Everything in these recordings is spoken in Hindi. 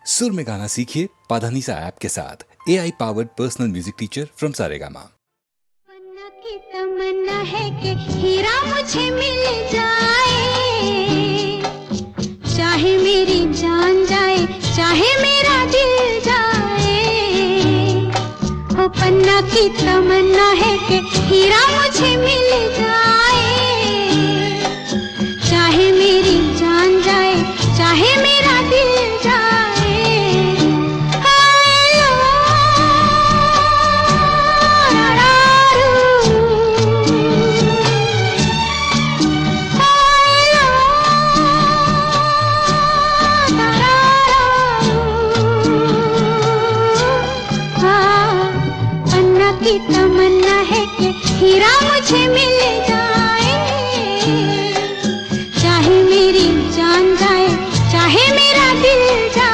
सुर में गाना सीखिए पाधानीसा ऐप के साथ। AI powered personal music teacher from Saregama. Tamannaah की तमन्ना है कि हीरा मुझे मिल जाए, चाहे मेरी जान जाए, चाहे मेरा दिल जाए। ओ पन्ना की तमन्ना है कि हीरा मुझे मिल जाए, चाहे मेरी जान जाए, चाहे मेरा दिल जाए। की तमन्ना है कि हीरा मुझे मिल जाए, चाहे मेरी जान जाए, चाहे मेरा दिल जाए।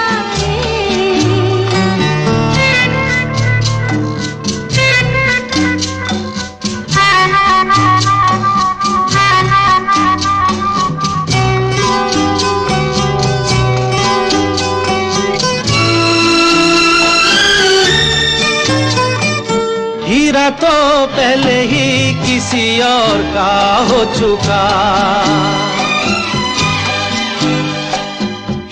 हीरा तो पहले ही किसी और का हो चुका,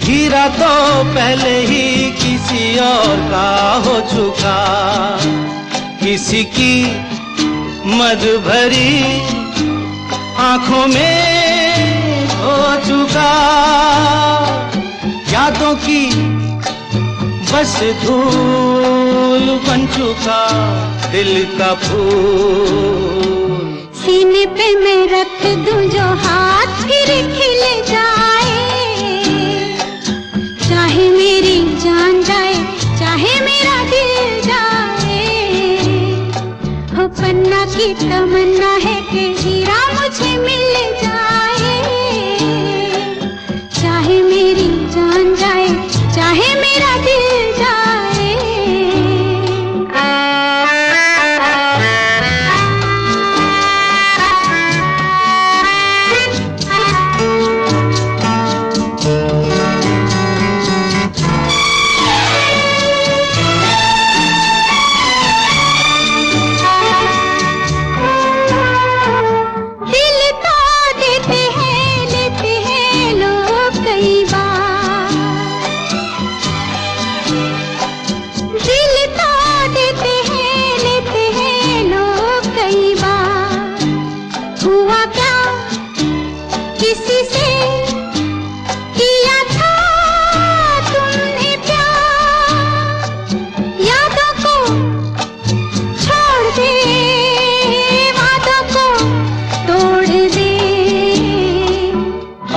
हीरा तो पहले ही किसी और का हो चुका। किसी की मद भरी आंखों में हो चुका, यादों की बस धूल बन चुका दिल का फूल। सीने पे मैं रख दूं जो हाथ फिर खिल जाए, चाहे मेरी जान जाए, चाहे मेरा दिल जाए। हो पन्ना की तमन्ना है कि हीरा मुझे मिल जाए, चाहे मेरी जान जाए, चाहे मेरा दिल जाए।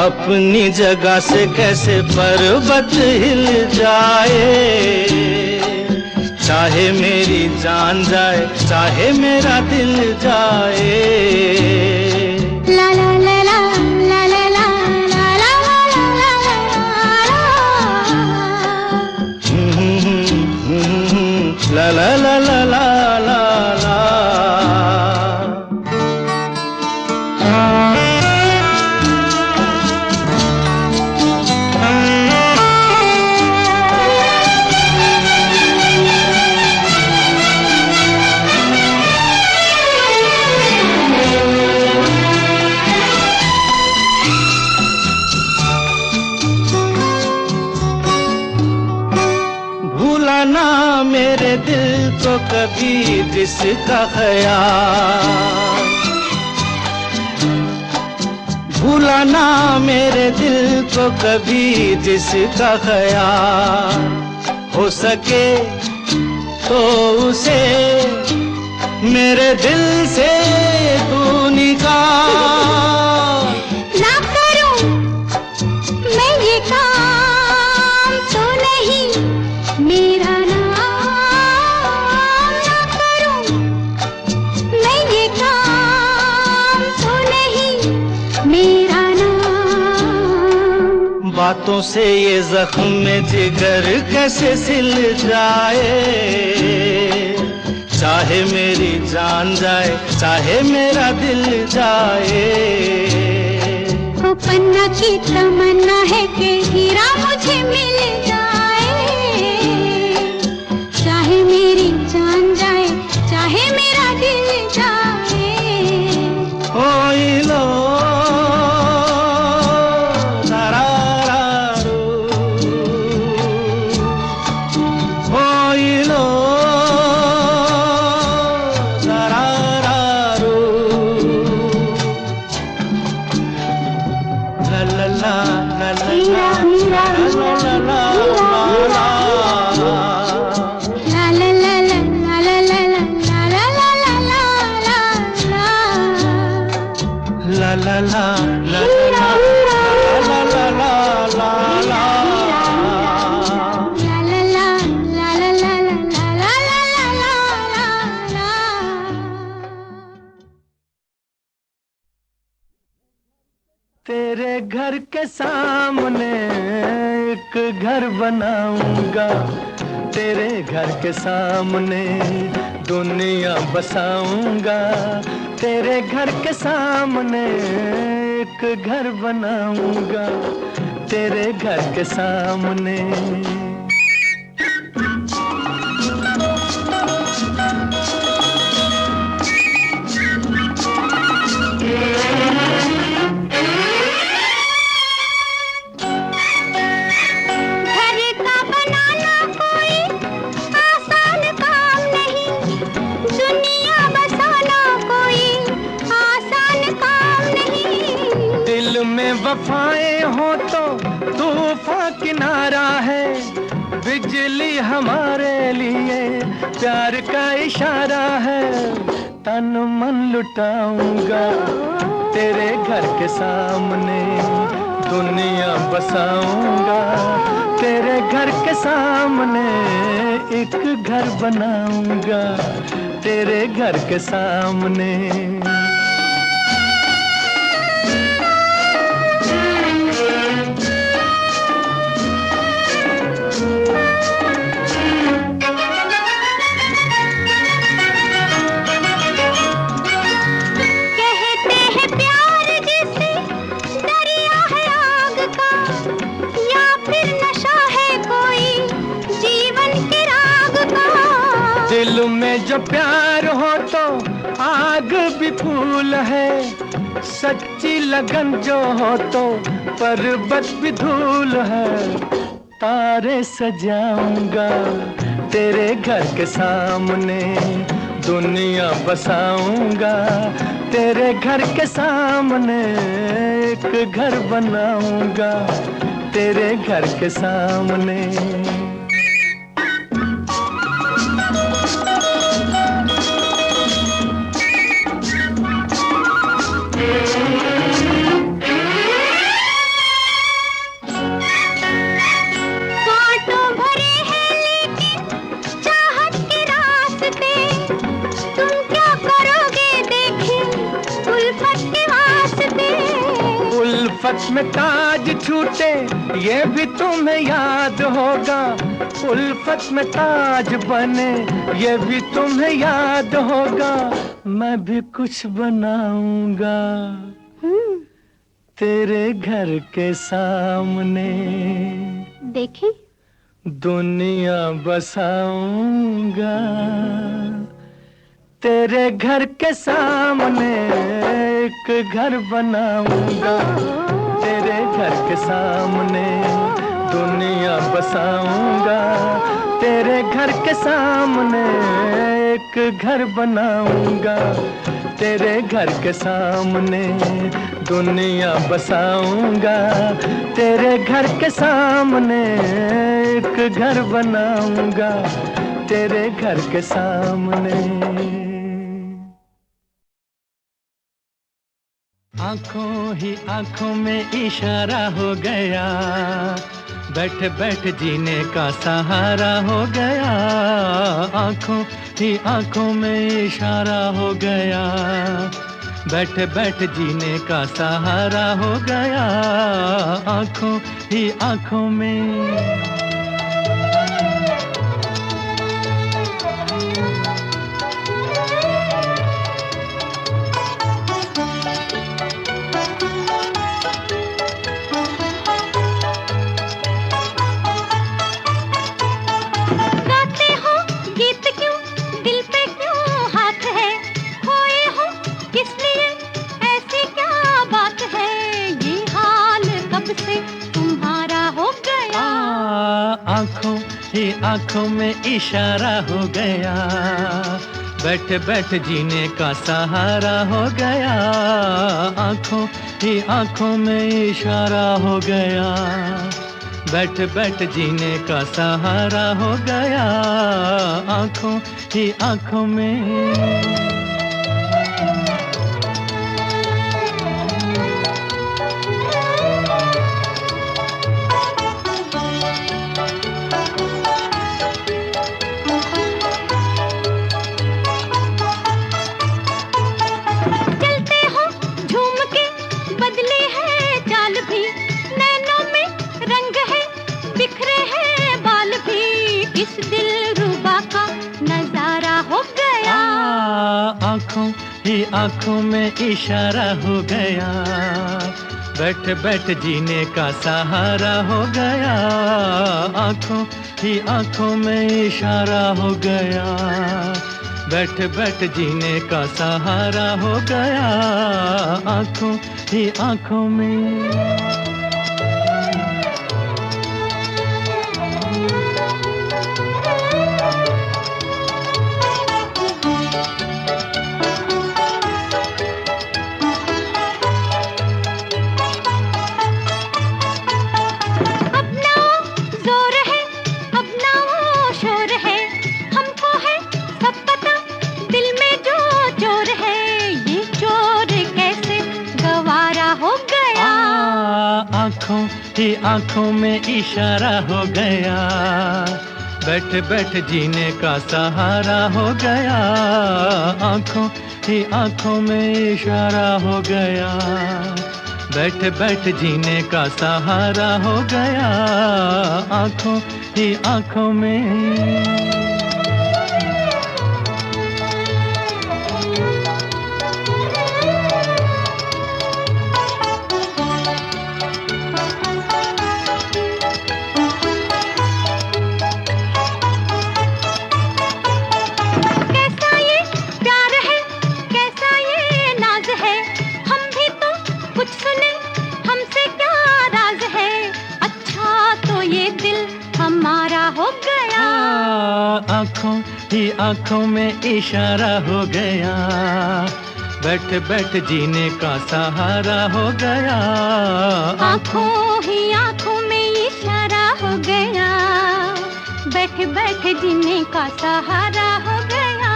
अपनी जगह से कैसे पर्वत हिल जाए, चाहे मेरी जान जाए, चाहे मेरा दिल जाए। ला ला ला ला ला ला ला ला ला ला ला ला ला ला ला। ना मेरे दिल को कभी जिसका ख्याल, भूला ना मेरे दिल को कभी जिसका ख्याल। हो सके तो उसे मेरे दिल से तू निकाल। ना करूं मैं ये काम तो नहीं मेरा नाम, ना करूं मैं ये काम तो नहीं मेरा नाम। बातों से ये जख्म जिगर कैसे सिल जाए, चाहे मेरी जान जाए, चाहे मेरा दिल जाए। ओ पन्ना की तमन्ना है कि हीरा मुझे मिल जाए, तेरे घर के सामने एक घर बनाऊंगा, तेरे घर के सामने दुनिया बसाऊंगा, तेरे घर के सामने एक घर बनाऊंगा, तेरे घर के सामने। वफाएं हो तो तूफान किनारा है, बिजली हमारे लिए प्यार का इशारा है। तन मन लुटाऊंगा तेरे घर के सामने, दुनिया बसाऊंगा, तेरे घर के सामने एक घर बनाऊंगा, तेरे घर के सामने। दिल में जो प्यार हो तो आग भी फूल है, सच्ची लगन जो हो तो पर्वत भी धूल है। तारे सजाऊंगा तेरे घर के सामने, दुनिया बसाऊंगा, तेरे घर के सामने एक घर बनाऊंगा, तेरे घर के सामने। उल्फत में ताज छूटे ये भी तुम्हें याद होगा, उल्फत में ताज बने ये भी तुम्हें याद होगा। मैं भी कुछ बनाऊंगा तेरे घर के सामने, देखें दुनिया बसाऊंगा, तेरे घर के सामने एक घर बनाऊंगा, तेरे घर के सामने दुनिया बसाऊंगा, तेरे घर के सामने एक घर बनाऊंगा, तेरे घर के सामने दुनिया बसाऊंगा, तेरे घर के सामने एक घर बनाऊंगा, तेरे घर के सामने। आंखों ही आंखों में इशारा हो गया, बैठ बैठ जीने का सहारा हो गया, आंखों ही आंखों में इशारा हो गया, बैठ बैठ जीने का सहारा हो गया, आंखों ही आंखों में। आंखों ही आंखों में इशारा हो गया, बैठ बैठ जीने का सहारा हो गया, आंखों ही आंखों में इशारा हो गया, बैठ बैठ जीने का सहारा हो गया, आंखों ही आंखों में। इस दिलरुबा का नजारा हो गया। आँखों ही आँखों में इशारा हो गया, बैठ बैठ जीने का सहारा हो गया। आँखों ही आँखों में इशारा हो गया, बैठ बैठ जीने का सहारा हो गया। आँखों ही आँखों में। आँखों ही आँखों में इशारा हो गया, बैठ बैठ जीने का सहारा हो गया। आँखों ही आँखों में इशारा हो गया, बैठ बैठ जीने का सहारा हो गया। आँखों ही आँखों में। आँखों ही आँखों में इशारा हो गया, बैठ बैठ जीने का सहारा हो गया। आँखों ही आँखों में इशारा हो गया, बैठ बैठ जीने का सहारा हो गया।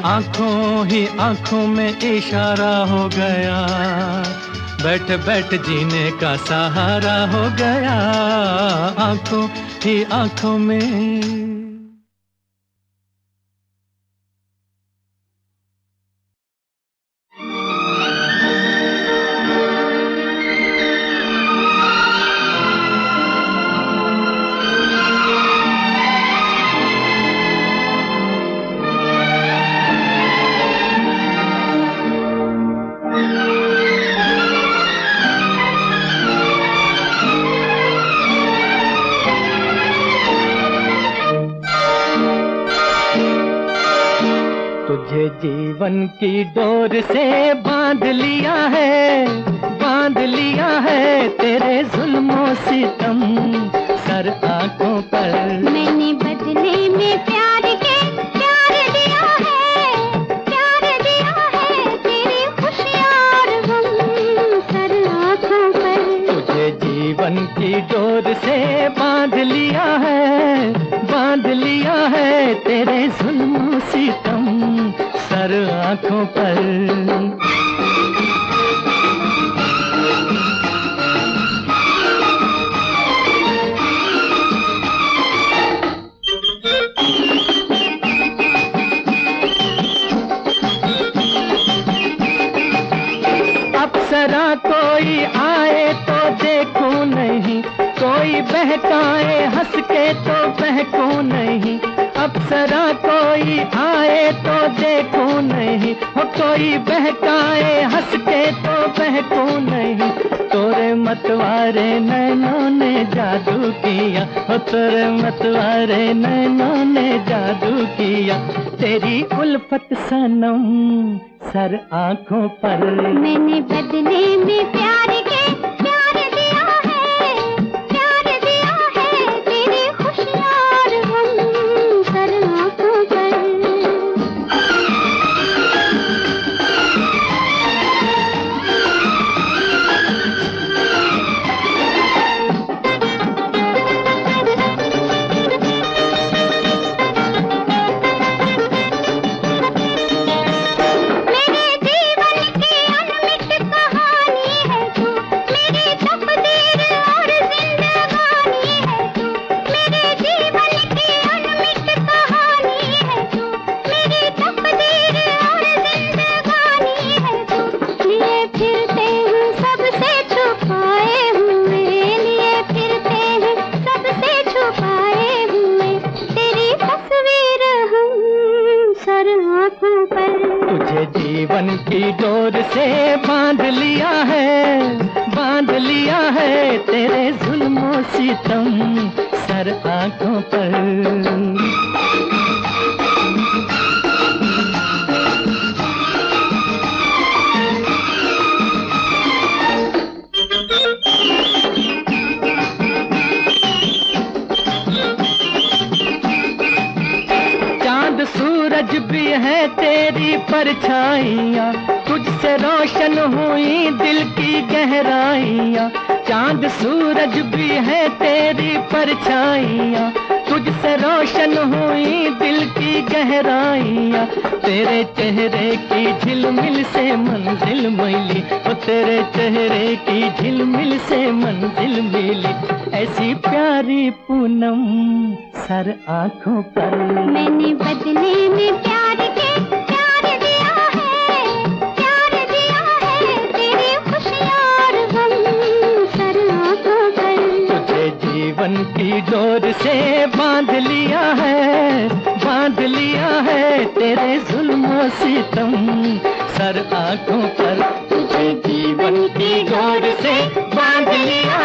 आँखों ही आँखों में इशारा हो गया, बैठ बैठ जीने का सहारा हो गया। आँखों ही आँखों में। तुझे जीवन की डोर से बांध लिया है, बांध लिया है तेरे जुल्मों सितम सर आंखों पर। मैंने बदले में प्यार के प्यार दिया है, प्यार दिया है तेरी खुशियाँ और गम सर आंखों पर। तुझे जीवन की डोर से बांध लिया है, बांध लिया है तेरे जुल्मों सितम सर आंखों पर। अप्सरा कोई आए तो देखूं नहीं, कोई बहकाए हंस के तो बहकूं नहीं। अप्सरा कोई आए तो देखूं नहीं, हो कोई बहकाए हंस के तो बहकूं नहीं। तोरे मतवारे नैनों ने जादू किया, हो तोरे मतवारे नैनों ने जादू किया। तेरी उल्फत सनम सर आंखों पर। मैंने बदले में प्यार के प्यार दिया है, प्यार दिया है तेरी खुशियाँ और गम सर आंखों पर। मेरे जीवन की अनमित कहानी है तू, जीवन की डोर से बांध लिया है तेरे जुल्मों सितम सर आंखों पर। सूरज भी है तेरी परछाइयाँ, तुझसे रोशन हुई दिल की गहराइयाँ। चांद सूरज भी है तेरी परछाइयाँ, तुझसे रोशन हुई दिल की गहराइयाँ। तेरे चेहरे की झिलमिल से मंजिल मिली, ओ तेरे चेहरे की झिलमिल से मंजिल मिली। ऐसी प्यारी पूनम सर आंखों पर। मैंने बदले में प्यार के प्यार दिया है तेरी खुशियाँ और गम सर आंखों पर। तुझे जीवन की डोर से बांध लिया है तेरे जुल्मों सितम सर आंखों पर। तुझे जीवन की डोर से बांध लिया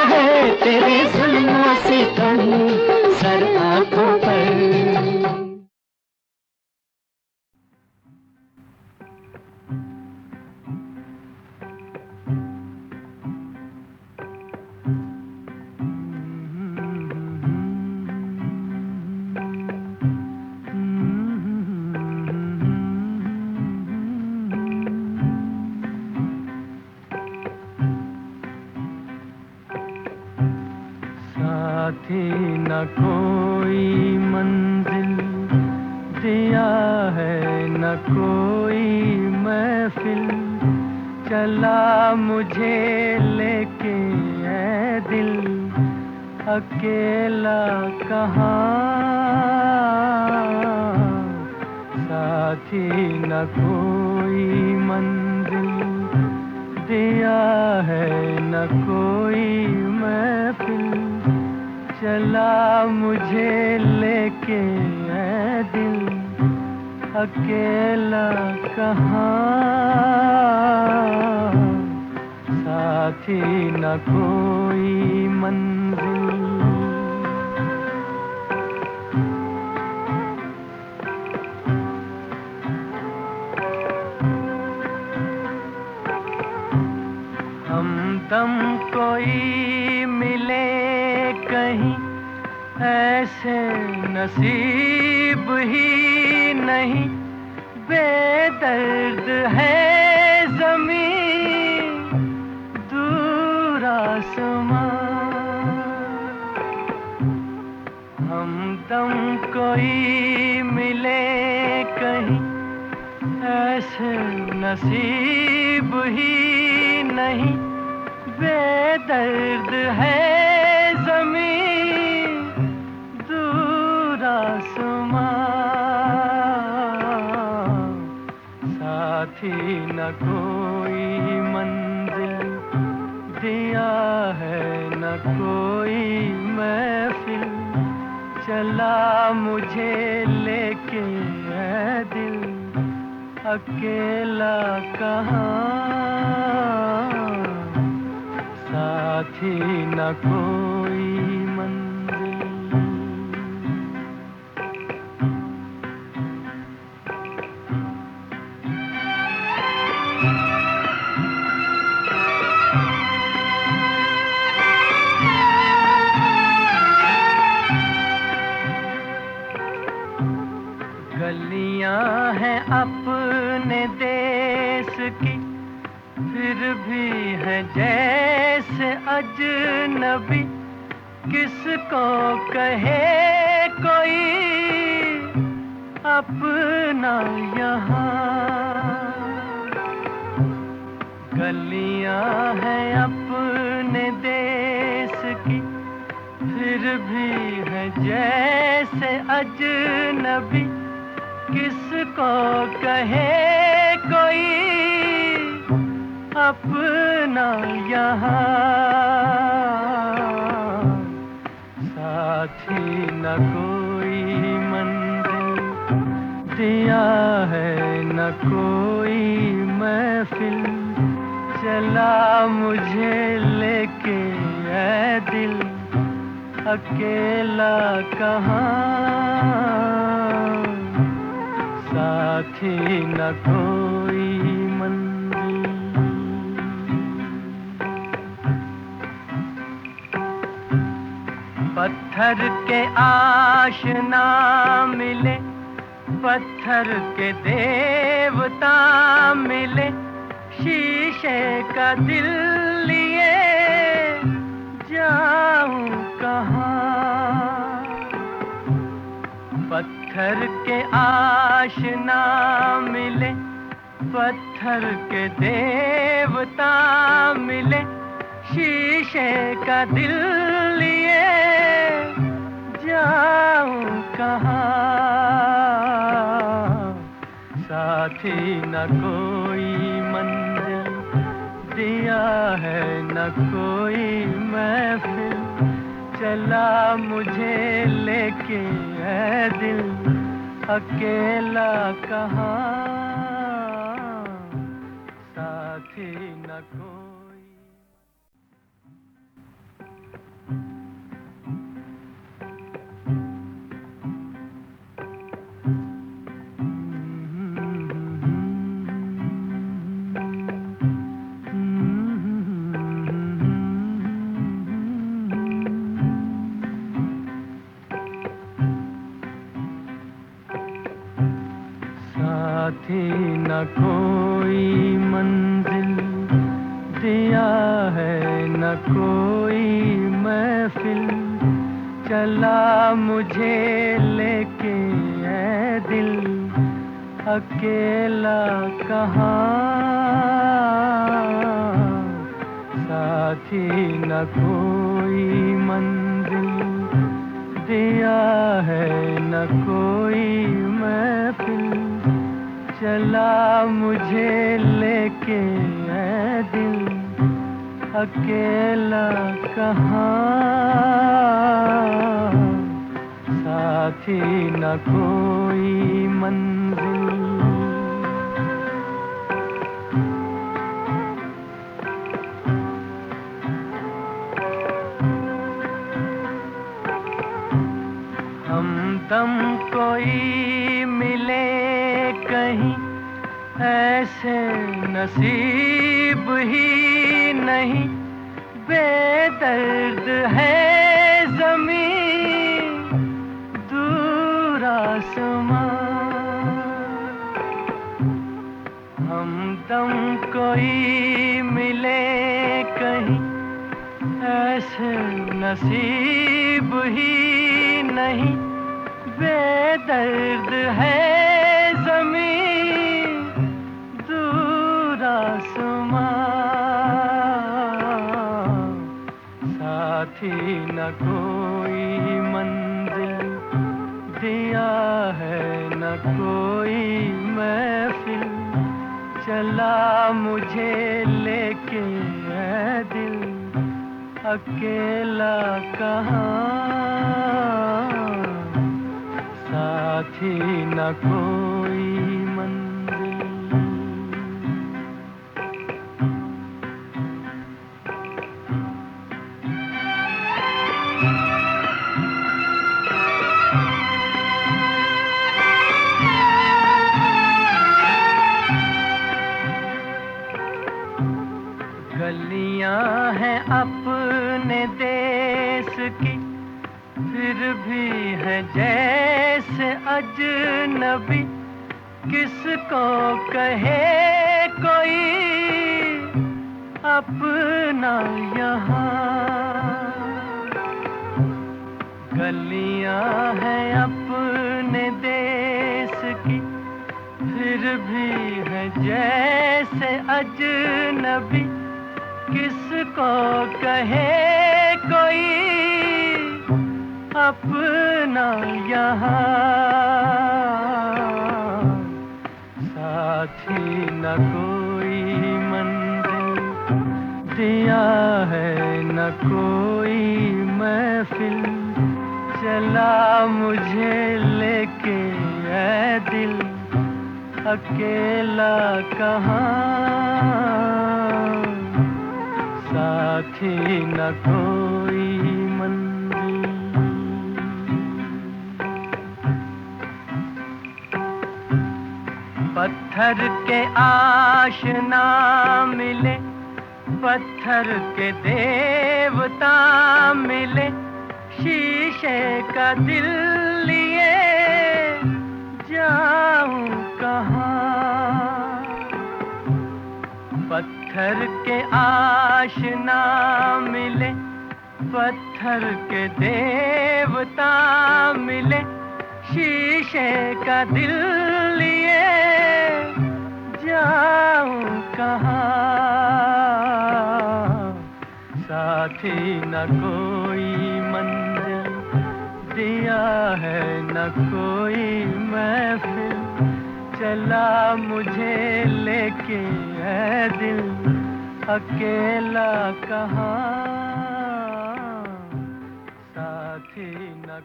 है तेरे जुल्मों सितम सर आंखों पर। साथी न कोई मंजिल दिया है न कोई महफिल, चला मुझे लेके ऐ दिल अकेला कहाँ। साथी न कोई मंजिल दिया है न कोई महफिल, चला मुझे लेके ऐ दिल अकेला कहाँ। साथी न कोई मंजिल। हमदम कोई मिले कहीं ऐसे नसीब ही नहीं, बेदर्द है ज़मीं दूर आसमां। हमदम कोई मिले कहीं ऐसे नसीब ही नहीं, बेदर्द है ज़मीं दूर आसमां। साथी न कोई मंजिल दिया है न कोई महफिल, चला मुझे लेके ऐ दिल अकेला कहाँ। साथी न कोई मंजिल। गलियां हैं अपने देश की, फिर भी है जैसे अजनबी। किसको कहे कोई अपना यहाँ। गलियां हैं अपने देश की, फिर भी है जैसे अजनबी। किसको कहे कोई अपना यहाँ। साथी न कोई मंजिल दिया है न कोई महफिल, चला मुझे लेके ऐ दिल, अकेला कहाँ, साथी न कोई मंजिल। पत्थर के आशना मिले, पत्थर के देवता मिले, शीशे का दिल लिए जाऊं कहाँ। पत्थर के आशना मिले, पत्थर के देवता मिले, शीशे का दिल लिए जाऊं कहाँ, साथी न कोई मंजिल, दिया है न कोई महफिल, चला मुझे लेके ऐ दिल, अकेला कहाँ, साथी न कोई। साथी न कोई मंजिल, दिया है न कोई महफिल, चला मुझे लेके ऐ दिल, अकेला कहाँ, साथी न कोई मंजिल, दिया है न कोई महफिल, चला मुझे लेके ऐ दिल, अकेला कहाँ, साथी न कोई मंजिल। हमदम कोई मिले कहीं, ऐसे नसीब ही नहीं, बेदर्द है ज़मीं दूर आसमां। हमदम कोई मिले कहीं, ऐसे नसीब ही नहीं, बेदर्द है ज़मीं दूर आसमां, साथी न कोई मंजिल, दिया है न कोई महफिल, चला मुझे लेके ऐ दिल, अकेला कहाँ, साथी न कोई मंजिल। गलियां हैं अपने देश की, फिर भी है जैसे अजनबी, किसको कहे कोई अपना यहाँ। गलियां हैं अपने देश की, फिर भी है जैसे अजनबी, किसको कहे कोई अपना यहाँ, साथी न कोई मंजिल, दिया है न कोई महफिल, चला मुझे लेके ऐ दिल अकेला कहाँ, साथी न कोई मंजिल। पत्थर के आशना मिले, पत्थर के देवता मिले, शीशे का दिल लिए जाऊं कहाँ। पत्थर के आशना मिले, पत्थर के देवता मिले, शीशे का दिल लिए जाऊं कहाँ, साथी न कोई मंजिल, दिया है न कोई महफिल, चला मुझे लेके है दिल अकेला कहाँ, साथी न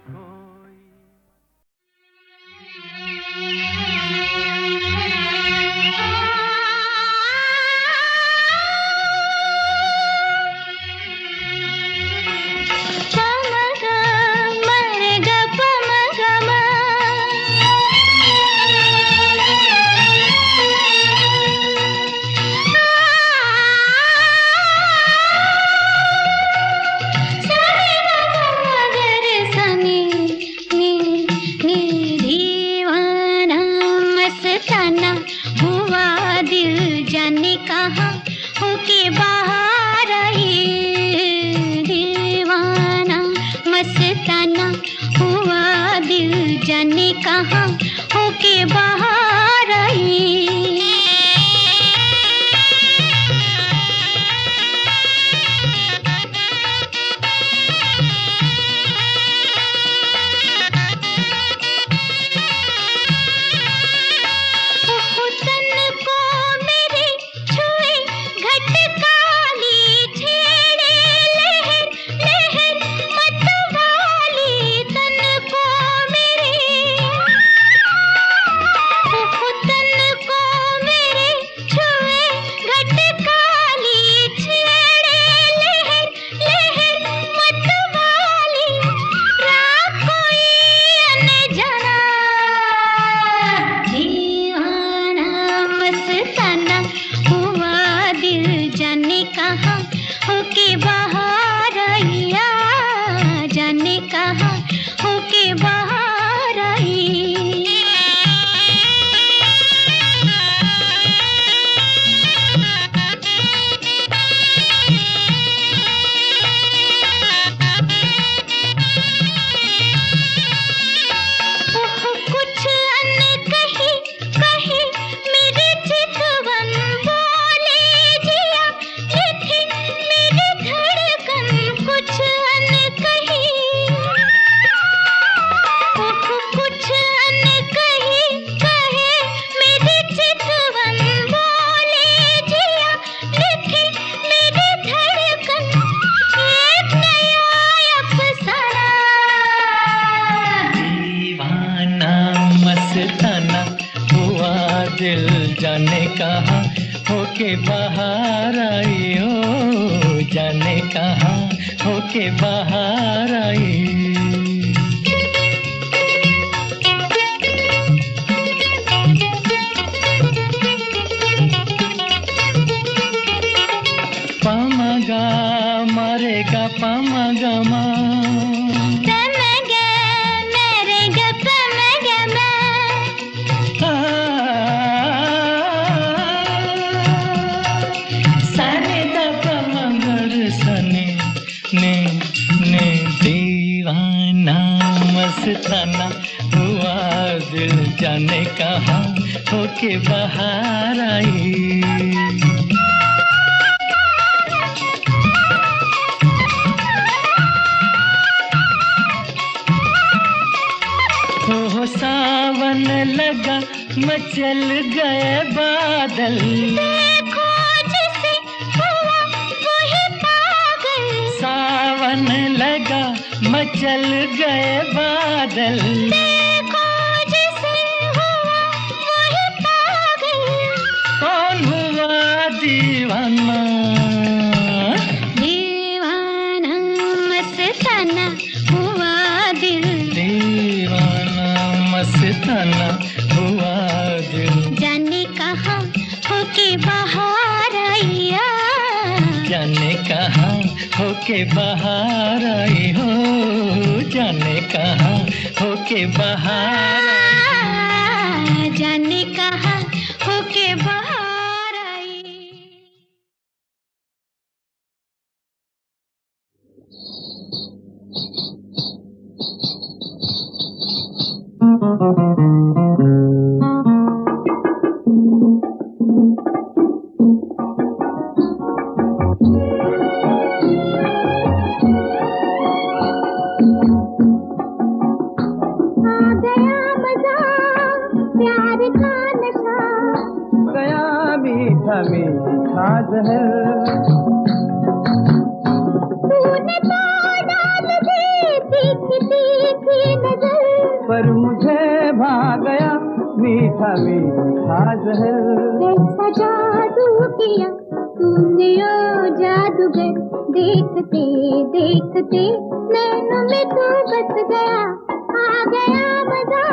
कोई। जाने कहाँ होके बाहर आई। दिल जाने कहाँ होके बाहर आई, ओ जाने कहाँ होके बाहर आई। पामगा मारेगा पामगा मस्ताना हुआ दिल जाने कहाँ होके बाहर आई। हो सावन लगा मचल गए बादल, देखो जिसे हुआ वही पागल। सावन लगा मचल गए बादल। देखो जिसे हुआ वही पागल। कौन हुआ दीवाना? दीवाना मस्ताना हुआ दिल। दीवाना मस्ताना हुआ दिल। जाने कहाँ होके बाहर आइया। जाने कहाँ होके बाहर आई हो, जाने कहाँ होके बाहर आई। जाने कहाँ होके बाहर आई। मीठा जहर तूने तो डाल दी तीखी तीखी नजर। पर मुझे भा गया मीठा मीठा जहर। कैसा जादू किया तूने ओ जादूगर। देखते देखते नैनों में तू बस गया। आ गया मजा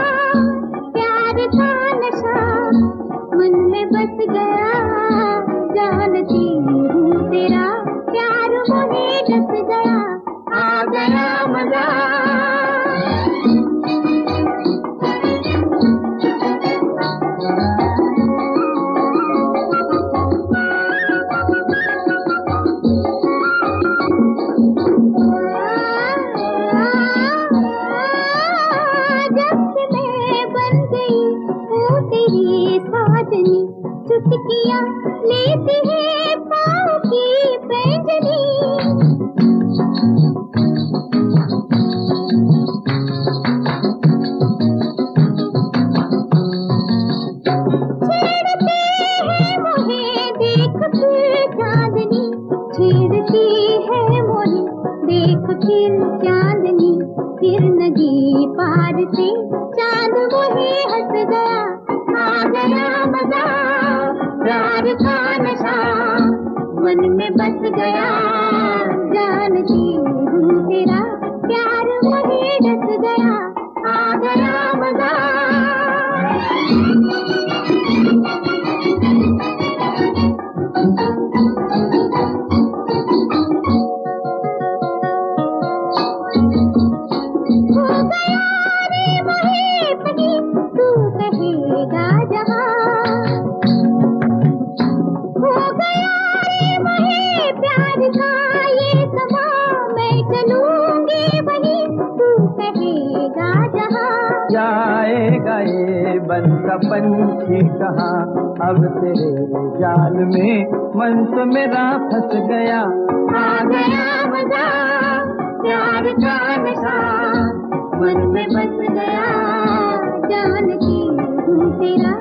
प्यार का नशा मन में बस गया। जानती हूँ तेरा प्यार मुझे डस गया। आ गया मजा। चुटकियाँ लेती है पाँव की पैंजनी। छेड़ती है मुझे देख फिर चांदनी। छेड़ती है मुझे देख फिर चांदनी। फिर नदी पार से चांद मुझे हंस गया। आ गया मजा प्यार का नशा मन में बस गया। जानती हूँ तेरा प्यार मुझे डस गया। आ गया मजा। हो गया रे वही पनी तू कहेगा जहाँ। हो गया रे वही प्यार का ये समा। मैं चलूंगी वही तू कहेगा जहाँ। जाएगा ये बन का पंछी कहाँ। अब तेरे जाल में मन तो मेरा फंस गया। आ गया मजा प्यार का नशा मन में बस गया। जानती हूँ तेरा